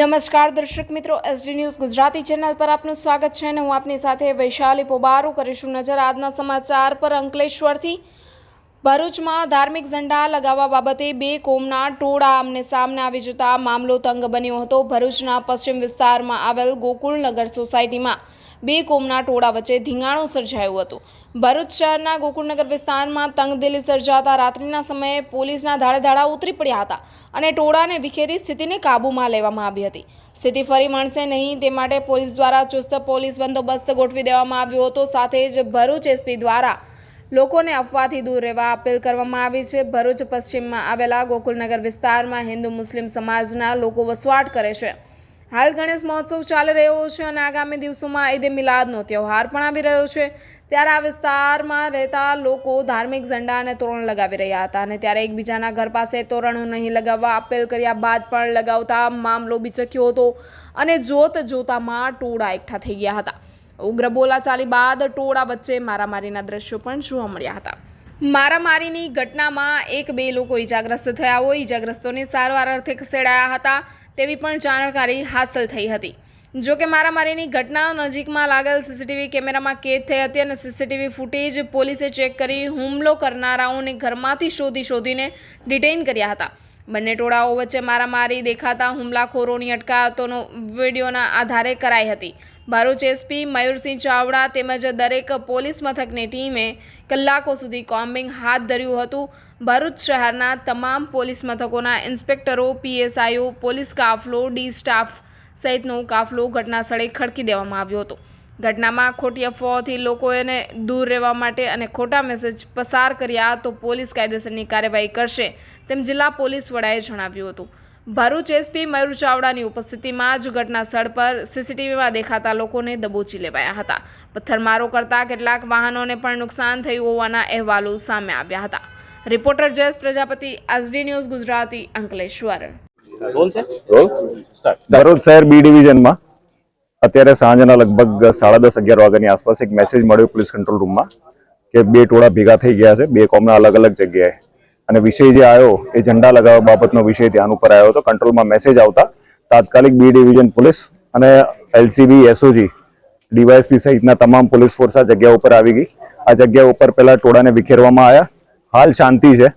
નમસ્કાર દર્શક મિત્રો, એસડી ન્યૂઝ ગુજરાતી ચેનલ પર આપનું સ્વાગત છે અને હું આપની સાથે વૈશાલી પોબારો કરીશું નજર આજના સમાચાર પર। અંકલેશ્વરથી ભરૂચમાં ધાર્મિક ઝંડા લગાવવા બાબતે બે કોમના ટોળા આમને સામને આવી જતા મામલો તંગ બન્યો હતો। ભરૂચના પશ્ચિમ વિસ્તારમાં આવેલ ગોકુળનગર સોસાયટીમાં બે કોમના ટોળા વચ્ચે ધીંગાણું સર્જાયું હતું। ભરૂચ શહેરના ગોકુળનગર વિસ્તારમાં તંગદિલી સર્જાતા રાત્રિના સમયે પોલીસના ધાડે ઉતરી પડ્યા હતા અને ટોળાને વિખેરી સ્થિતિને કાબૂમાં લેવામાં આવી હતી। સ્થિતિ ફરી મળશે નહીં તે માટે પોલીસ દ્વારા ચુસ્ત પોલીસ બંદોબસ્ત ગોઠવી દેવામાં આવ્યો હતો। સાથે જ ભરૂચ એસપી દ્વારા લોકોને અફવાથી દૂર રહેવા અપીલ કરવામાં આવી છે। ભરૂચ પશ્ચિમમાં આવેલા ગોકુળનગર વિસ્તારમાં હિન્દુ મુસ્લિમ સમાજના લોકો વસવાટ કરે છે। હાલ ગણેશ મહોત્સવ ચાલી રહ્યો છે અને આગામી દિવસોમાં ઈદ મિલાદનો તહેવાર પણ આવી રહ્યો છે। ત્યારે આ વિસ્તારમાં રહેતા લોકો ધાર્મિક ઝંડા અને તોરણ લગાવી રહ્યા હતા અને ત્યારે એકબીજાના ઘર પાસે તોરણો નહીં લગાવવા અપીલ કર્યા બાદ પણ લગાવતા મામલો બિચક્યો હતો અને જોતામાં ટોળા એકઠા થઈ ગયા હતા। ઉગ્ર બોલાચાલી બાદ ટોળા વચ્ચે મારામારીના દ્રશ્યો પણ જોવા મળ્યા હતા। મારામારીની ઘટનામાં બે લોકો ઈજાગ્રસ્ત થયા હોય ઈજાગ્રસ્તોને સારવાર અર્થે ખસેડાયા હતા તેવી પણ જાણકારી હાંસલ થઈ હતી। જો કે મારામારીની ઘટના નજીકમાં લાગેલ સીસીટીવી કેમેરામાં કેદ થઈ હતી અને સીસીટીવી ફૂટેજ પોલીસે ચેક કરી હુમલો કરનારાઓને ઘરમાંથી શોધીને ડિટેઇન કર્યા હતા। બંને ટોળાઓ વચ્ચે મારામારી દેખાતા હુમલાખોરોની અટકાયતોનો વિડીયોના આધારે કરાઈ હતી। ભરૂચ એસપી મયુરસિંહ ચાવડા તેમજ દરેક પોલીસ મથકની ટીમે કલાકો સુધી કોમ્બિંગ હાથ ધર્યું હતું। ભરૂચ શહેરના તમામ પોલીસ મથકોના ઇન્સ્પેક્ટરો, પીએસઆઈઓ, પોલીસ કાફલો, ડી સ્ટાફ સહિતનો કાફલો ઘટના સ્થળે ખડકી દેવામાં આવ્યો હતો। ઘટનામાં ખોટી અફવાઓથી લોકોને દૂર રહેવા માટે અને ખોટા મેસેજ પસાર કર્યા તો પોલીસ કાયદેસરની કાર્યવાહી કરશે તેમ જિલ્લા પોલીસ વડાએ જણાવ્યું હતું। ભરૂચ એસપી મયુર ચાવડાની ઉપસ્થિતિમાં જ ઘટના સ્થળ પર સીસીટીવીમાં દેખાતા લોકોને દબોચી લેવાયા હતા। પથ્થરમારો કરતા કેટલાક વાહનોને પણ નુકસાન થયું હોવાના અહેવાલો સામે આવ્યા હતા। Reporter Jayesh Prajapati, SD news Gujarati, Ankleshwar. Bharuch શહેર બી ડિવિઝનમાં અત્યારે સાંજના લગભગ 10:30-11 વાગ્યાની આસપાસ એક મેસેજ મળ્યો પોલીસ કંટ્રોલ રૂમમાં કે બે ટોળા ભેગા થઈ ગયા છે બે કોમના અલગ જગ્યાએ અને વિષય જે આવ્યો એ ઝંડા લગાવવા બાબતનો વિષય ધ્યાન ઉપર આવ્યો હતો। કંટ્રોલમાં મેસેજ આવતા તાત્કાલિક બી ડિવિઝન પોલીસ અને એલસીબી, એસઓજી, ડીવાયએસપી સહિતના તમામ પોલીસ ફોર્સ આ જગ્યા ઉપર આવી ગઈ। આ જગ્યા ઉપર પહેલા ટોળાને વિખેરવામાં આવ્યા। હાલ શાંતિ છે।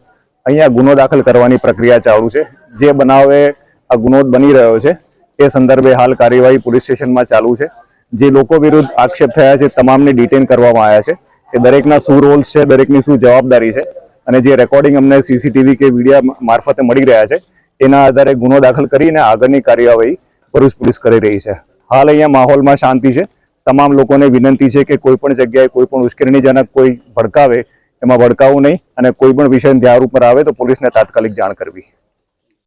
અહીંયા ગુનો દાખલ કરવાની પ્રક્રિયા ચાલુ છે। જે બનાવે આ ગુનો બની રહ્યો છે એ સંદર્ભે હાલ કાર્યવાહી પોલીસ સ્ટેશનમાં ચાલુ છે। જે લોકો વિરુદ્ધ આક્ષેપ થયા છે તમામને ડિટેન કરવામાં આવ્યા છે। એ દરેકના શું રોલ્સ છે, દરેકની શું જવાબદારી છે અને જે રેકોર્ડિંગ અમને સીસીટીવી કે વિડીયો મારફતે મળી રહ્યા છે એના આધારે ગુનો દાખલ કરીને આગળની કાર્યવાહી ભરૂચ પોલીસ કરી રહી છે। હાલ અહીંયા માહોલમાં શાંતિ છે। તમામ લોકોને વિનંતી છે કે કોઈ પણ જગ્યાએ કોઈ પણ ઉશ્કેરણીજનક કોઈ ભડકાવે એમાં ભડકાવું નહીં અને કોઈ પણ વિષય ધ્યાન ઉપર આવે તો પોલીસને તાત્કાલિક જાણ કરવી।